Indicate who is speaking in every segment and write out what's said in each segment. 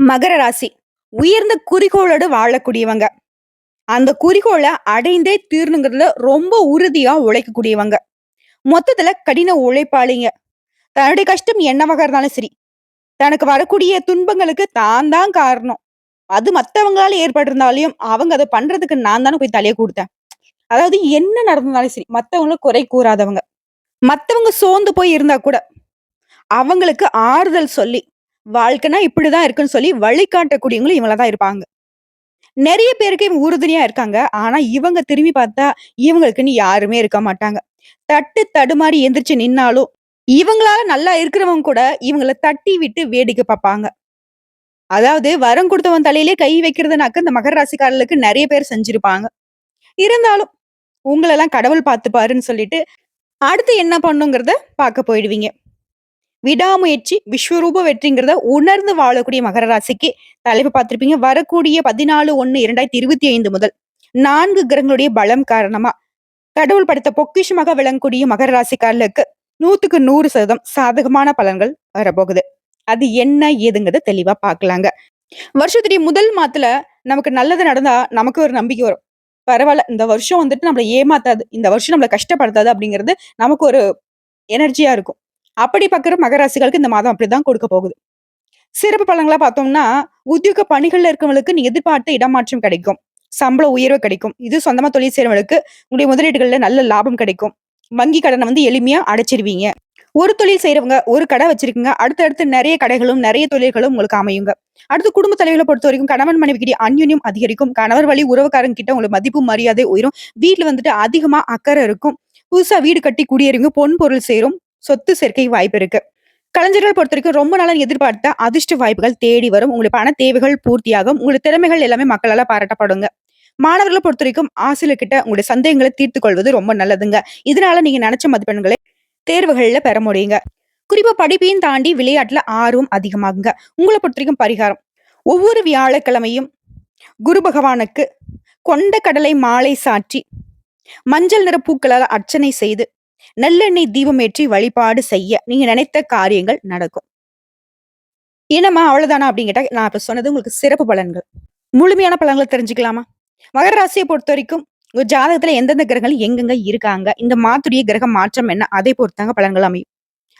Speaker 1: மகர ராசி. உயர்ந்த குறிக்கோளோடு வாழக்கூடியவங்க. அந்த குறிக்கோள அடைந்தே தீரணுங்கிறதுல ரொம்ப உறுதியா உழைக்கக்கூடியவங்க. மொத்தத்துல கடின உழைப்பாளிங்க. தன்னுடைய கஷ்டம் என்னவாக இருந்தாலும் சரி, தனக்கு வரக்கூடிய துன்பங்களுக்கு தான் தான் காரணம். அது மத்தவங்களால ஏற்பட்டிருந்தாலும், அவங்க அத பண்றதுக்கு நான் தானே போய் தலைய குடுத்தேன். அதாவது என்ன நடந்தாலும் சரி, மத்தவங்கள குறை கூறாதவங்க. மத்தவங்க சோர்ந்து போய் இருந்தா கூட, அவங்களுக்கு ஆறுதல் சொல்லி, வாழ்க்கைனா இப்படிதான் இருக்குன்னு சொல்லி வழிகாட்டக்கூடியவங்களும் இவங்கள தான் இருப்பாங்க. நெறைய பேருக்கு இவங்க உறுதுணையா இருக்காங்க. ஆனா, இவங்க திரும்பி பார்த்தா, இவங்களுக்குன்னு யாருமே இருக்க மாட்டாங்க. தட்டு தடுமாறி எந்திரிச்சு நின்னாலும், இவங்களால நல்லா இருக்கிறவங்க கூட இவங்கள தட்டி விட்டு வேடிக்கை பார்ப்பாங்க. அதாவது வரம் குடுத்தவன் தலையிலே கை வைக்கிறதுனாக்க இந்த மகர ராசிக்காரர்களுக்கு நெறைய பேர் செஞ்சிருப்பாங்க. இருந்தாலும், உங்களெல்லாம் கடவுள் பார்த்துப்பாருன்னு சொல்லிட்டு, அடுத்து என்ன பண்ணுங்கிறத பார்க்க போயிடுவீங்க. விடாமுயற்சி விஸ்வரூப வெற்றிங்கிறத உணர்ந்து வாழக்கூடிய மகர ராசிக்கு தலைப்பு பார்த்திருப்பீங்க. வரக்கூடிய 14/1/2025 முதல் 4 கிரகங்களுடைய பலம் காரணமா கடவுள் படைத்த பொக்கிஷமாக விளங்கக்கூடிய மகர ராசிக்காரர்களுக்கு 100க்கு 100% சாதகமான பலன்கள் வரப்போகுது. அது என்ன ஏதுங்கிறத தெளிவா பார்க்கலாங்க. வருஷத்துடைய முதல் மாதத்துல நமக்கு நல்லது நடந்தா நமக்கு ஒரு நம்பிக்கை வரும். பரவால்ல இந்த வருஷம் வந்துட்டு நம்மள ஏமாத்தாது. இந்த வருஷம் நம்மள கஷ்டப்படுத்தாது அப்படிங்கிறது நமக்கு ஒரு எனர்ஜியா இருக்கும். அப்படி பார்க்குற மகர ராசிகளுக்கு இந்த மாதம் அப்படிதான் கொடுக்க போகுது. சிறப்பு பலன்களா பார்த்தோம்னா, உத்தியோக பணிகள்ல இருக்கவங்களுக்கு நீ எதிர்பார்த்த இடமாற்றம் கிடைக்கும். சம்பள உயர்வு கிடைக்கும். இது சொந்தமா தொழில் செய்றவங்களுக்கு உங்களுடைய முதலீடுகள்ல நல்ல லாபம் கிடைக்கும். வங்கி கடன வந்து எளிமையா அடைச்சிருவீங்க. ஒரு தொழில் செய்றவங்க, ஒரு கடை வச்சிருக்கீங்க. அடுத்தடுத்து நெறைய கடைகளும், நெறைய தொழில்களும் உங்களுக்கு அமையுங்க. அடுத்து குடும்ப தலைவிகள பொறுத்தவரைக்கும் கணவன் மனைவிக்கிடையே அந்யோன்யம் அதிகரிக்கும். கணவர் வழி உறவுக்காரங்க கிட்ட உங்களுக்கு மதிப்பு, மரியாதை உயரும். வீட்ல வந்துட்டு அதிகமா அக்கறை இருக்கும். புதுசா வீடு கட்டி குடியேறுவீங்க. பொன் பொருள் சேரும். சொத்து சேர்க்கை வாய்ப்பு இருக்கு. கலைஞர்கள் பொறுத்தவரைக்கும் ரொம்ப நாளா எதிர்பார்த்த அதிர்ஷ்ட வாய்ப்புகள் தேடி வரும். உங்களுடைய பண தேவைகள் பூர்த்தியாகும். உங்களுடைய திறமைகள் எல்லாமே மக்களால பாராட்டப்படுங்க. மாணவர்களை பொறுத்தவரைக்கும் ஆசிரியர்கிட்ட உங்களுடைய சந்தேகங்களை தீர்த்துக் கொள்வது ரொம்ப நல்லதுங்க. இதனால நீங்க நினைச்ச மதிப்பெண்களை தேர்வுகள்ல பெற முடியுங்க. குறிப்பா படிப்பையும் தாண்டி விளையாட்டுல ஆர்வம் அதிகமாகுங்க. உங்களை பொறுத்தவரைக்கும் பரிகாரம். ஒவ்வொரு வியாழக்கிழமையும் குரு பகவானுக்கு கொண்ட கடலை மாலை சாற்றி மஞ்சள் நிற பூக்களால் அர்ச்சனை செய்து நல்லெண்ணெய் தீபம் ஏற்றி வழிபாடு செய்ய நீங்க நினைத்த காரியங்கள் நடக்கும். என்னம்மா அவ்வளவுதானா அப்படின்னு கேட்டா நான் இப்ப சொன்னது உங்களுக்கு சிறப்பு பலன்கள். முழுமையான பலன்களை தெரிஞ்சுக்கலாமா? மகர ராசியை பொறுத்த வரைக்கும் ஒரு ஜாதகத்துல எந்தெந்த கிரகங்கள் எங்கெங்க இருக்காங்க, இந்த மாத்துடைய கிரக மாற்றம் என்ன, அதை பொறுத்தாங்க பலன்கள் அமையும்.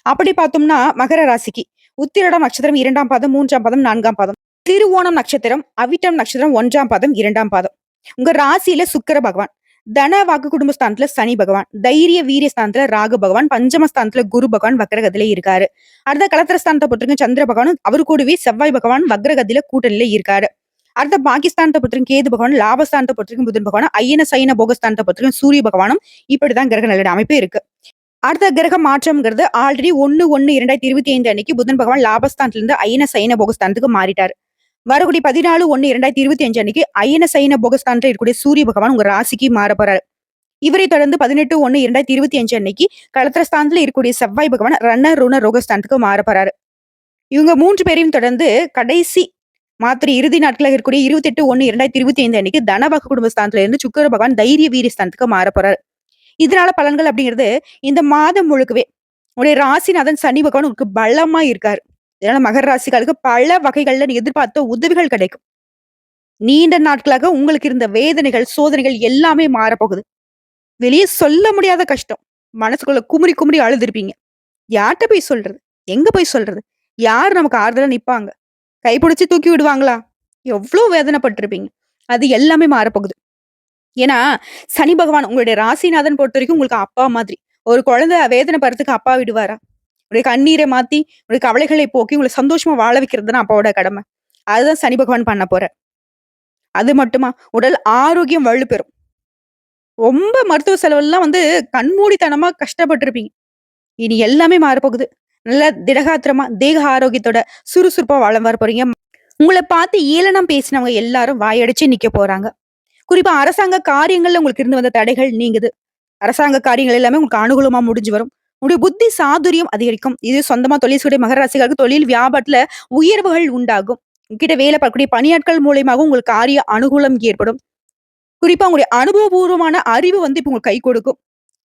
Speaker 1: அப்படி பார்த்தோம்னா மகர ராசிக்கு உத்திரடம் நட்சத்திரம் 2ஆம் பாதம், 3ஆம் பாதம், 4ஆம் பாதம், திருவோணம் நட்சத்திரம், அவிட்டம் நட்சத்திரம் 1ஆம் பாதம், 2ஆம் பாதம். உங்க ராசியில சுக்கிர பகவான், தன வாக்கு குடும்பஸ்தானத்துல சனி பகவான், தைரிய வீரிய ஸ்தானத்துல ராகு பகவான், பஞ்சமஸ்தானத்துல குரு பகவான் வக்ரகத்தில இருக்காரு. அடுத்த கலத்திரஸ்தானத்தை பொறுத்தவரைக்கும் சந்திர பகவான், அவரு கூடவே செவ்வாய் பகவான் வக்ரகத்தில கூட்டணியில இருக்காரு. அடுத்த பாகிஸ்தானத்தை பொறுத்தவரைக்கும் கேது பகவான், லாபஸ்தானத்தை பொறுத்தவரைக்கும் புதன் பகவான், ஐயன சைன போகஸ்தானத்தை பொறுத்தவரைக்கும் சூரிய பகவானும் இப்படிதான் கிரக நல்ல அமைப்பு இருக்கு. அடுத்த கிரக மாற்றம்ங்கிறது ஆல்ரெடி 1/1/2025 அன்னைக்கு புதன் பகவான் லாபஸ்தானத்துல இருந்து ஐயன சைன போகஸ்தானத்துக்கு மாறிட்டாரு. வரக்கூடிய 14/1/2025 அன்னைக்கு ஐயன சைன போகஸ்தானத்துல இருக்கக்கூடிய சூரிய பகவான் உங்க ராசிக்கு மாற போறாரு. இவரை தொடர்ந்து 18/1/2025 அன்னைக்கு களத்திரஸ்தானத்துல இருக்கக்கூடிய செவ்வாய் பகவான் ரண ருண ரோகஸ்தானத்துக்கு மாற போறாரு. இவங்க 3 பேரையும் தொடர்ந்து கடைசி மாத்திரை இறுதி நாட்களாக இருக்கக்கூடிய 28/1/2025 அன்னைக்கு தனவாக்கு குடும்பஸ்தானத்துல இருந்து சுக்கிர பகவான் தைரிய வீரிய ஸ்தானத்துக்கு மாற போறாரு. இதனால பலன்கள் அப்படிங்கிறது இந்த மாதம் முழுக்கவே உடைய ராசிநாதன் சனி பகவான் உங்களுக்கு பலமா இருக்காரு. இதனால மகர ராசிகளுக்கு பல வகைகள்ல நீ எதிர்பார்த்த உதவிகள் கிடைக்கும். நீண்ட நாட்களாக உங்களுக்கு இருந்த வேதனைகள், சோதனைகள் எல்லாமே மாறப்போகுது. வெளியே சொல்ல முடியாத கஷ்டம். மனசுக்குள்ள குமுறி குமுறி அழுதுருப்பீங்க. யார்கிட்ட போய் சொல்றது? எங்க போய் சொல்றது? யார் நமக்கு ஆறுதலா நிப்பாங்க? கைப்பிடிச்சு தூக்கி விடுவாங்களா? எவ்வளவு வேதனைப்பட்டிருப்பீங்க. அது எல்லாமே மாறப்போகுது. ஏன்னா, சனி பகவான் உங்களுடைய ராசிநாதன் பொறுத்தவரைக்கும் உங்களுக்கு அப்பா மாதிரி. ஒரு குழந்தை வேதனைப்படுறதுக்கு அப்பா விடுவாரா? உங்களுடைய கண்ணீரை மாத்தி, உங்களுடைய கவலைகளை போக்கி, உங்கள சந்தோஷமா வாழ வைக்கிறது தானே அப்பாவோட கடமை. அதுதான் சனி பகவான் பண்ண போறார். அது மட்டுமா, உடல் ஆரோக்கியம் வலுப்பெறும். ரொம்ப மருத்துவ செலவெல்லாம் வந்து கண்மூடித்தனமா கஷ்டப்பட்டுருப்பீங்க. இனி எல்லாமே மாறப்போகுது. நல்ல திடகாத்திரமா, தேக ஆரோக்கியத்தோட சுறுசுறுப்பா வாழ வரப்போறீங்க. உங்கள பார்த்து ஏளனம் பேசினவங்க எல்லாரும் வாயடிச்சு நிக்க போறாங்க. குறிப்பா அரசாங்க காரியங்கள்ல உங்களுக்கு இருந்து வந்த தடைகள் நீங்குது. அரசாங்க காரியங்கள் எல்லாமே உங்களுக்கு அனுகூலமா முடிஞ்சு வரும். உங்களுடைய புத்தி சாதுரியம் அதிகரிக்கும். இது சொந்தமா தொழில் செய்யக்கூடிய மகர ராசிகளுக்கு தொழில் வியாபாரத்துல உயர்வுகள் உண்டாகும். உங்ககிட்ட வேலை பார்க்கக்கூடிய பணியாட்கள் மூலியமாகவும் உங்களுக்கு காரிய அனுகூலம் ஏற்படும். குறிப்பா உங்களுடைய அனுபவபூர்வமான அறிவு வந்து இப்ப உங்களுக்கு கை கொடுக்கும்.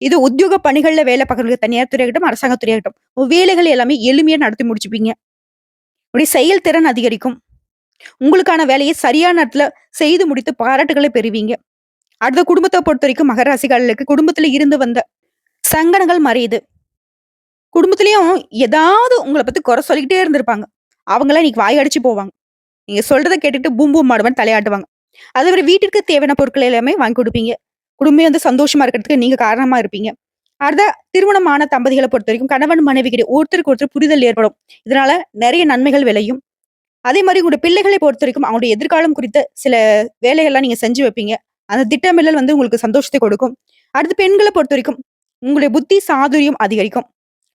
Speaker 1: இது உத்தியோக பணிகள்ல வேலை பார்க்கறவங்களுக்கு தனியார் துறையாகட்டும், அரசாங்க துறையாகட்டும் வேலைகள் எல்லாமே எளிமையா நடத்தி முடிச்சுப்பீங்க. உங்களுடைய செயல்திறன் அதிகரிக்கும். உங்களுக்கான வேலையை சரியான நேரத்துல செய்து முடித்து பாராட்டுகளை பெறுவீங்க. அடுத்த குடும்பத்த பொறுத்தவரைக்கும் மகர ராசிக்காரர்களுக்கு குடும்பத்துல இருந்து வந்த சங்கடங்கள் மறையுது. குடும்பத்திலயும் ஏதாவது உங்கள பத்தி குறை சொல்லிக்கிட்டே இருந்திருப்பாங்க. அவங்கலாம் இன்னைக்கு வாய் அடிச்சு போவாங்க. நீங்க சொல்றத கேட்டுட்டு பூம் பூம் மாடுவன்னு தலையாட்டுவாங்க. அதேமாரி வீட்டிற்கு தேவையான பொருட்கள் எல்லாமே வாங்கி குடுப்பீங்க. குடும்பமே வந்து சந்தோஷமா இருக்கிறதுக்கு நீங்க காரணமா இருப்பீங்க. அடுத்த திருமணமான தம்பதிகள பொறுத்தவரைக்கும் கணவன், மனைவி கிட்ட ஒருத்தருக்கு ஒருத்தர் புரிதல் ஏற்படும். இதனால நெறைய நன்மைகள் விளையும். அதே மாரி உங்களுடைய பிள்ளைகளை பொறுத்தவரைக்கும் அவங்களுடைய எதிர்காலம் குறித்த சில வேலைகள்லாம் நீங்க செஞ்சு வைப்பீங்க. அந்த திட்டமிடல் வந்து உங்களுக்கு சந்தோஷத்தை கொடுக்கும். அடுத்து பெண்கள பொறுத்தவரைக்கும் உங்களுடைய புத்தி சாதுரியம் அதிகரிக்கும்.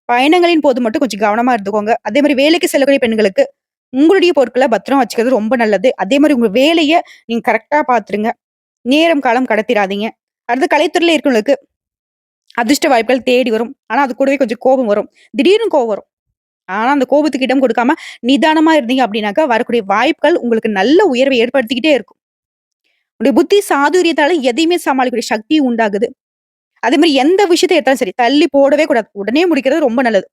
Speaker 1: பயணங்களின் போது மட்டும் கொஞ்சம் கவனமா இருந்துக்கோங்க. அதே மாரி வேலைக்கு செல்லக்கூடிய பெண்களுக்கு உங்களுடைய பொருட்கள பத்திரமா வச்சுக்கிறது ரொம்ப நல்லது. அதே மாரி உங்க வேலைய நீங்க கரெக்ட்டா பார்த்துருங்க. நேரம் காலம் கடத்திறாதீங்க. அடுத்து கலைத்துறையில இருக்கிறவங்களுக்கு அதிர்ஷ்ட வாய்ப்புகள் தேடி வரும். ஆனா, அது கூடவே கொஞ்சம் கோபம் வரும். திடீர்னு கோவம் வரும். ஆனா, அந்த கோபத்துக்கு இடம் கொடுக்காம நிதானமா இருந்தீங்க அப்படின்னாக்கா, வரக்கூடிய வாய்ப்புகள் உங்களுக்கு நல்ல உயர்வை ஏற்படுத்திக்கிட்டே இருக்கும். உங்களுடைய புத்தி சாதுரியத்தால எதையுமே சமாளிக்கக்கூடிய சக்தி உண்டாகுது. அதே மாரி எந்த விஷயத்த எடுத்தாலும் சரி, தள்ளி போடவே கூடாது. உடனே முடிக்கிறது ரொம்ப நல்லது.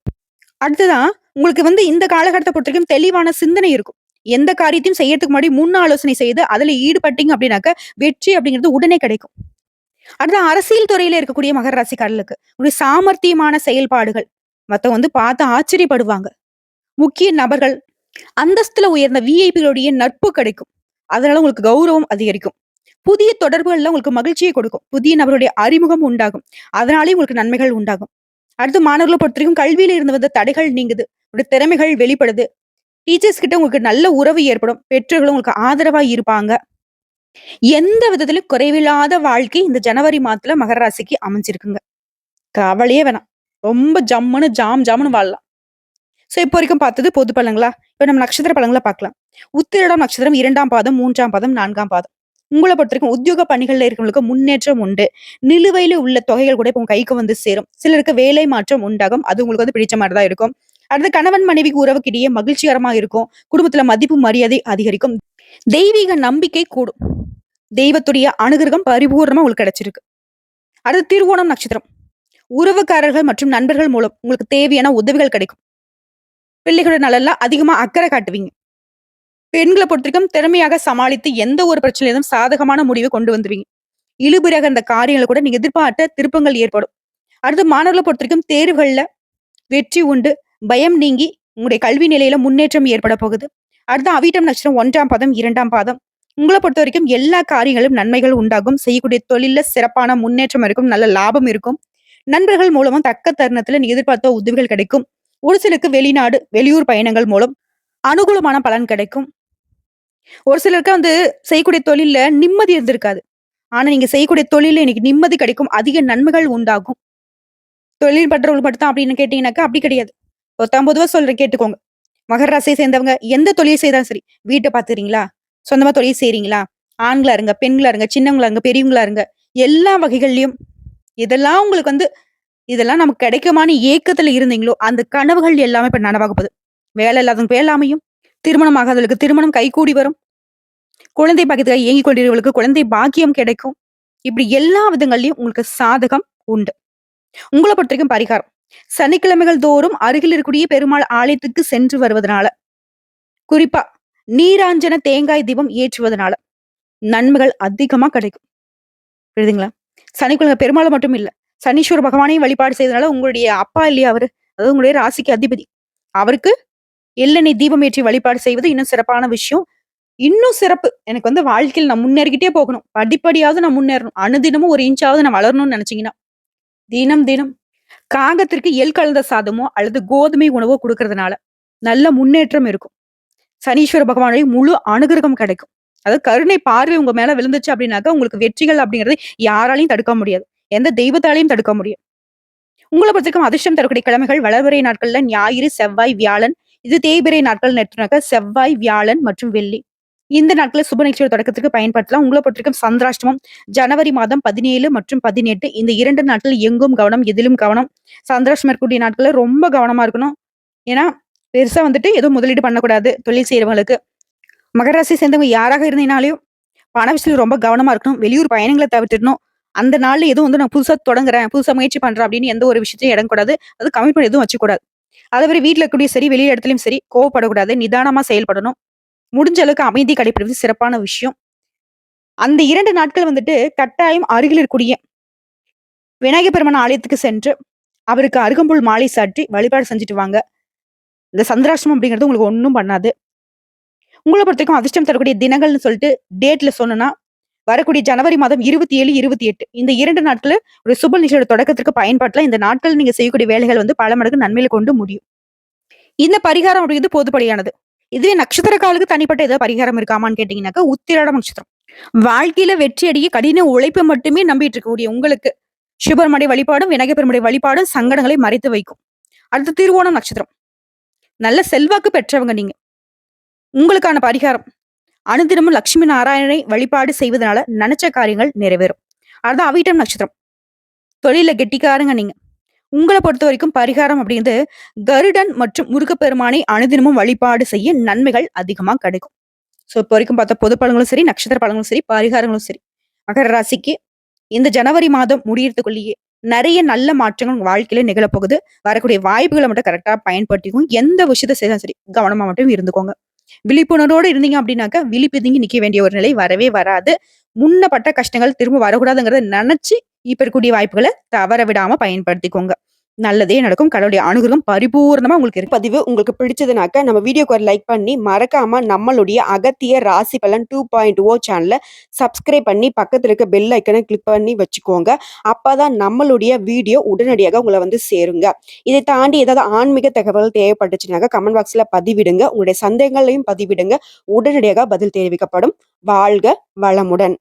Speaker 1: அடுத்ததான் உங்களுக்கு வந்து இந்த காலகட்டத்த பொறுத்தவரைக்கும் தெளிவான சிந்தனை இருக்கும். எந்த காரியத்தையும் செய்யறதுக்கு முன்னாடி முன் ஆலோசனை செய்து அதுல ஈடுபட்டீங்க அப்படின்னாக்க, வெற்றி அப்படிங்கிறது உடனே கிடைக்கும். அடுத்து அரசியல் துறையில இருக்கக்கூடிய மகர ராசிக்காரர்களுக்கு ஒரு சாமர்த்தியமான செயல்பாடுகள் மத்தவங்க வந்து பார்த்து ஆச்சரியப்படுவாங்க. முக்கிய நபர்கள் அந்தஸ்துல உயர்ந்த விஐபிகளுடைய நட்பு கிடைக்கும். அதனால உங்களுக்கு கௌரவம் அதிகரிக்கும். புதிய தொடர்புகள்ல உங்களுக்கு மகிழ்ச்சியை கொடுக்கும். புதிய நபருடைய அறிமுகம் உண்டாகும். அதனாலேயே உங்களுக்கு நன்மைகள் உண்டாகும். அடுத்து மாணவர்களை பொறுத்தவரைக்கும் கல்வியில இருந்து வந்த தடைகள் நீங்குது. உங்களுடைய திறமைகள் வெளிப்படுது. டீச்சர்ஸ் கிட்ட உங்களுக்கு நல்ல உறவு ஏற்படும். பெற்றோர்களும் உங்களுக்கு ஆதரவா இருப்பாங்க. எந்த விதத்திலும் குறைவில்லாத வாழ்க்கை இந்த ஜனவரி மாதத்துல மகர ராசிக்கு அமைஞ்சிருக்குங்க. கவலையே வேணாம். ரொம்ப ஜம்முன்னு ஜாம்னு வாழலாம். இப்போ வரைக்கும் பார்த்தது பொது பலன்களா? இப்ப நம்ம நட்சத்திர பலன்கள பார்க்கலாம். உத்திரடம் நட்சத்திரம் 2ஆம் பாதம், 3ஆம் பாதம், 4ஆம் பாதம். உங்கள பொறுத்தவரைக்கும் உத்தியோக பணிகள்ல இருக்கிறவங்களுக்கு முன்னேற்றம் உண்டு. நிலுவையில உள்ள தொகைகள் கூட இப்போ உங்க கைக்கு வந்து சேரும். சிலருக்கு வேலை மாற்றம் உண்டாகும். அது உங்களுக்கு வந்து பிடிச்ச மாரி தான் இருக்கும். அடுத்து கணவன் மனைவிக்கு உறவுக்கிடையே மகிழ்ச்சிகரமா இருக்கும். குடும்பத்துல மதிப்பு மரியாதை அதிகரிக்கும். தெய்வீக நம்பிக்கை கூடும். தெய்வத்துடைய அனுகிரகம் பரிபூர்ணமா உங்களுக்கு கிடைச்சிருக்கு. அடுத்து திருவோணம் நட்சத்திரம். உறவுக்காரர்கள் மற்றும் நண்பர்கள் மூலம் உங்களுக்கு தேவையான உதவிகள் கிடைக்கும். பிள்ளைகளோட நலன்ல அதிகமா அக்கறை காட்டுவீங்க. பெண்கள பொறுத்தவரைக்கும் திறமையாக சமாளித்து எந்த ஒரு பிரச்சனையிலும் சாதகமான முடிவை கொண்டு வந்துருவீங்க. இழுபறியாக அந்த காரியங்கள கூட நீங்க எதிர்பார்த்த திருப்பங்கள் ஏற்படும். அடுத்து மாணவர்கள பொறுத்தவரைக்கும் தேர்வுகள்ல வெற்றி உண்டு. பயம் நீங்கி உங்களுடைய கல்வி நிலையில முன்னேற்றம் ஏற்பட போகுது. அடுத்து அவிட்டம் நட்சத்திரம் 1ஆம் பாதம், 2ஆம் பாதம். உங்கள பொறுத்தவரைக்கும் எல்லா காரியங்களும் நன்மைகள் உண்டாகும். செய்யக்கூடிய தொழில்ல சிறப்பான முன்னேற்றம் இருக்கும். நல்ல லாபம் இருக்கும். நண்பர்கள் மூலமும் தக்க தருணத்துல நீங்க எதிர்பார்த்த உதவிகள் கிடைக்கும். ஒரு சிலருக்கு வெளிநாடு, வெளியூர் பயணங்கள் மூலம் அனுகூலமான பலன் கிடைக்கும். ஒரு சிலருக்கு வந்து செய்யக்கூடிய தொழில்ல நிம்மதி இருந்திருக்காது. ஆனா நீங்க செய்யக்கூடிய தொழில்ல இன்னைக்கு நிம்மதி கிடைக்கும். அதிக நன்மைகள் உண்டாகும். தொழில் பண்றவங்களுக்கு மட்டும் தான் அப்படின்னு கேட்டீங்கன்னாக்கா, அப்படி கிடையாது. ஒருத்தன் பொதுவா சொல்றேன் கேட்டுக்கோங்க. மகர ராசியை சேர்ந்தவங்க எந்த தொழில் செய்தாலும் சரி, வீட்ட பாத்துக்கிறீங்களா? சொந்தமா தொழில் செய்றீங்களா? ஆண்களா இருங்க, பெண்களா இருங்க, சின்னவங்களா இருங்க, பெரியவங்களா இருங்க. எல்லா வகைகள்லயும் இதெல்லாம் உங்களுக்கு வந்து இதெல்லாம் நமக்கு கிடைக்குமான்னு ஏக்கத்துல இருந்தீங்களோ, அந்த கனவுகள் எல்லாமே இப்ப நனவாக போகுது. வேலை இல்லாதவங்க வேலை அமையும். திருமணம் ஆகாதவர்களுக்கு திருமணம் கைகூடி வரும். குழந்தை பாக்கியத்துக்காக ஏங்கிக் கொண்டிருக்கிறவர்களுக்கு குழந்தை பாக்கியம் கிடைக்கும். இப்படி எல்லா விதங்கள்லயும் உங்களுக்கு சாதகம் உண்டு. உங்கள பொறுத்தவரைக்கும் பரிகாரம். சனிக்கிழமைகள் தோறும் அருகில் இருக்கக்கூடிய பெருமாள் ஆலயத்துக்கு சென்று வருவதனால, குறிப்பா நீராஞ்சன தேங்காய் தீபம் ஏற்றுவதனால நன்மைகள் அதிகமா கிடைக்கும். புரியுதுங்களா? சனிக்கிழமை பெருமாள மட்டும் இல்ல. சனீஸ்வர பகவானையும் வழிபாடு செய்தனால உங்களுடைய அப்பா இல்லையா அவரு? அதாவது உங்களுடைய ராசிக்கு அதிபதி. அவருக்கு எள்ளெண்ணெய் தீபம் ஏற்றி வழிபாடு செய்வது இன்னும் சிறப்பான விஷயம். இன்னும் சிறப்பு. எனக்கு வந்து வாழ்க்கையில நான் முன்னேறிக்கிட்டே போகணும். படிப்படியாவது நான் முன்னேறணும். அனுதினமும் ஒரு இன்ச்சாவது நான் வளரணும்னு நினைச்சீங்கன்னா, தினம் தினம் காகத்திற்கு எள் கலந்த சாதமோ அல்லது கோதுமை உணவோ குடுக்கறதுனால நல்ல முன்னேற்றம் இருக்கும். சனீஸ்வர பகவானுடைய முழு அனுகிரகம் கிடைக்கும். அதாவது கருணை பார்வை உங்க மேல விழுந்துச்சு அப்படின்னாக்கா, உங்களுக்கு வெற்றிகள் அப்படிங்கிறது யாராலையும் தடுக்க முடியாது. எந்த தெய்வத்தாலையும் தடுக்க முடியாது. உங்கள பொறுத்தவரைக்கும் அதிர்ஷ்டம் தரக்கூடிய கிழமைகள் வளர்பிறை நாட்கள்ல ஞாயிறு, செவ்வாய், வியாழன். இது தேய்பிறை நாட்கள் எடுத்துனாக்கா செவ்வாய், வியாழன் மற்றும் வெள்ளி. இந்த நாட்கள சுப நிகழ்ச்சியோட தொடக்கத்துக்கு பயன்படுத்தலாம். உங்கள பொறுத்தவரைக்கும் சந்திராஷ்டமம் ஜனவரி மாதம் 17 மற்றும் 18 இந்த 2 நாட்கள் எங்கும் கவனம், எதிலும் கவனம். சந்திராஷ்டமம் இருக்கக்கூடிய நாட்கள்ல ரொம்ப கவனமா இருக்கணும். ஏன்னா, பெருசா வந்துட்டு எதுவும் முதலீடு பண்ணக்கூடாது தொழில் செய்றவங்களுக்கு. மகர ராசியை சேர்ந்தவங்க யாராக இருந்தீங்கனாலும் பண விஷயத்துல ரொம்ப கவனமா இருக்கணும். வெளியூர் பயணங்கள தவிர்த்திடணும். அந்த நாள்ல எதுவும் வந்து நான் புதுசா தொடங்குறேன், புதுசா முயற்சி பண்றேன் அப்படின்னு எந்த ஒரு விஷயத்தையும் இறங்கக்கூடாது. அது கமிட்மெண்ட் எதுவும் வச்சுக்கூடாது. அதே மாரி வீட்ல இருக்கக்கூடிய சரி, வெளி இடத்துலயும் சரி கோவப்படக்கூடாது. நிதானமா செயல்படணும். முடிஞ்ச அளவுக்கு அமைதி கடைபிடிப்பது சிறப்பான விஷயம். அந்த 2 நாட்கள் வந்துட்டு கட்டாயம் அருகில் இருக்கக்கூடிய விநாயகர் பெருமான் ஆலயத்துக்கு சென்று, அவருக்கு அருகம்புல் மாலை சாற்றி வழிபாடு செஞ்சுட்டு வாங்க. இந்த சந்திராஷ்டமம் அப்படிங்கிறது உங்களுக்கு ஒண்ணும் பண்ணாது. உங்கள பொறுத்தவரைக்கும் அதிர்ஷ்டம் தரக்கூடிய தினங்கள்னு சொல்லிட்டு டேட்ல சொன்னோம்னா, வரக்கூடிய ஜனவரி மாதம் 27, 28 இந்த 2 நாட்களு ஒரு சுப நிகழ்ச்சியோட தொடக்கத்திற்கு பயன்படுத்தலாம். இந்த நாட்கள் நீங்க செய்யக்கூடிய வேலைகள் வந்து பல மடங்கு நன்மையில கொண்டு முடியும். இந்த பரிகாரம் அப்படிங்கிறது பொதுப்படையானது. இதுவே நட்சத்திரக்காலுக்கு தனிப்பட்ட ஏதாவது பரிகாரம் இருக்காமான்னு கேட்டீங்கன்னாக்கா, உத்திராடம் நட்சத்திரம். வாழ்க்கையில வெற்றி அடைய கடின உழைப்பை மட்டுமே நம்பிட்டு இருக்கக்கூடிய உங்களுக்கு, சிவபெருமானுடைய வழிபாடும், விநாயகர் பெருமானுடைய வழிபாடும் சங்கடங்களை மறைத்து வைக்கும். அடுத்து திருவோணம் நட்சத்திரம். நல்ல செல்வாக்கு பெற்றவங்க நீங்க. உங்களுக்கான பரிகாரம், அனுதினமும் லட்சுமி நாராயணனை வழிபாடு செய்வதனால நெனச்ச காரியங்கள் நிறைவேறும். அடுத்து அவிட்டம் நட்சத்திரம். தொழில்ல கெட்டிக்காரங்க நீங்க. உங்கள பொறுத்தவரைக்கும் பரிகாரம் அப்படிங்கிறது, கருடன் மற்றும் முருகப்பெருமானை அனுதினமும் வழிபாடு செய்ய நன்மைகள் அதிகமா கிடைக்கும். இப்போ வரைக்கும் பார்த்த பொது பலன்களும் சரி, நட்சத்திர பலன்களும் சரி, பரிகாரங்களும் சரி. மகர ராசிக்கு இந்த ஜனவரி மாதம் முடியறதுக்குள்ளேயே நெறைய நல்ல மாற்றங்கள் உங்க வாழ்க்கையில நிகழப்போகுது. வரக்கூடிய வாய்ப்புகள மட்டும் கரெக்ட்டா பயன்படுத்திக்கோங்க. எந்த விஷயத்த செய்தாலும் சரி, கவனமா மட்டும் இருந்துக்கோங்க. விழிப்புணர்வோட இருந்தீங்க அப்படின்னாக்கா, விழி பிதுங்கி நிக்க வேண்டிய ஒரு நிலை வரவே வராது. முன்ன பட்ட கஷ்டங்கள் திரும்ப வரக்கூடாதுங்கிறத நெனச்சு, இப்ப இருக்கக்கூடிய வாய்ப்புகள தவற விடாம பயன்படுத்திக்கோங்க. நல்லதே நடக்கும். கடவுளுடைய அனுகிரகம் பரிபூரணமா உங்களுக்கு இருக்கு. பதிவு உங்களுக்கு பிடிச்சதுனாக்க, நம்ம வீடியோக்கு ஒரு லைக் பண்ணி, மறக்காம நம்மளுடைய அகத்திய ராசி பலன் 2.0 சேனல சப்ஸ்கிரைப் பண்ணி, பக்கத்துல இருக்க பெல் ஐக்கன கிளிக் பண்ணி வச்சுக்கோங்க. அப்பதான் நம்மளுடைய வீடியோ உடனடியாக உங்கள வந்து சேருங்க. இதை தாண்டி ஏதாவது ஆன்மீக தகவல் தேவைப்பட்டுச்சுனாக்க, கமெண்ட் பாக்ஸ்ல பதிவிடுங்க. உங்களுடைய சந்தேகங்களையும் பதிவிடுங்க. உடனடியாக பதில் தெரிவிக்கப்படும். வாழ்க வளமுடன்.